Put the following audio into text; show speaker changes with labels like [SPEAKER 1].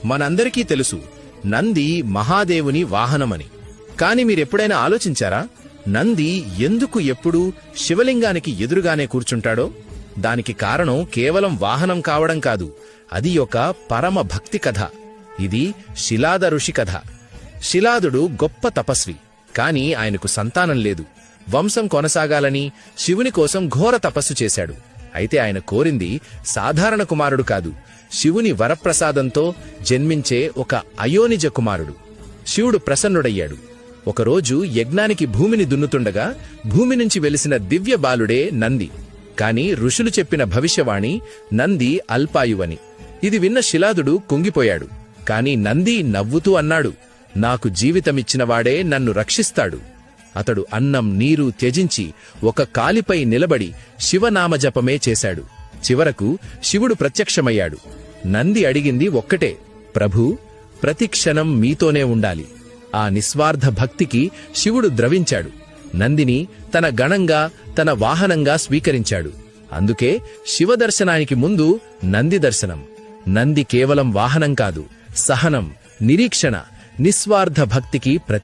[SPEAKER 1] మనందరికీ తెలుసు నంది మహాదేవుని వాహనమని. కాని మీరెప్పుడైనా ఆలోచించారా, నంది ఎందుకు ఎప్పుడూ శివలింగానికి ఎదురుగానే కూర్చుంటాడో? దానికి కారణం కేవలం వాహనం కావడం కాదు, అది ఒక పరమ భక్తి కథ. ఇది శిలాద ఋషి కథ. శిలాదుడు గొప్ప తపస్వి, కాని ఆయనకు సంతానం లేదు. వంశం కొనసాగాలని శివుని కోసం ఘోర తపస్సు చేశాడు. అయితే ఆయన కోరింది సాధారణ కుమారుడు కాదు, శివుని వరప్రసాదంతో జన్మించే ఒక అయోనిజ కుమారుడు. శివుడు ప్రసన్నుడయ్యాడు. ఒకరోజు యజ్ఞానికి భూమిని దున్నుతుండగా భూమి నుంచి వెలిసిన దివ్య బాలుడే నంది. కాని ఋషులు చెప్పిన భవిష్యవాణి నంది అల్పాయువని. ఇది విన్న శిలాదుడు కుంగిపోయాడు. కాని నంది నవ్వుతూ అన్నాడు, నాకు జీవితమిచ్చినవాడే నన్ను రక్షిస్తాడు. అతడు అన్నం నీరు త్యజించి ఒక కాలిపై నిలబడి శివనామజపమే చేశాడు. చివరకు శివుడు ప్రత్యక్షమయ్యాడు. నంది అడిగింది ఒక్కటే, ప్రభూ, ప్రతిక్షణం మీతోనే ఉండాలి. ఆ నిస్వార్థ భక్తికి శివుడు ద్రవించాడు. నందిని తన గణంగా, తన వాహనంగా స్వీకరించాడు. అందుకే శివదర్శనానికి ముందు నంది దర్శనం. నంది కేవలం వాహనం కాదు, సహనం, నిరీక్షణ, నిస్వార్థ భక్తికి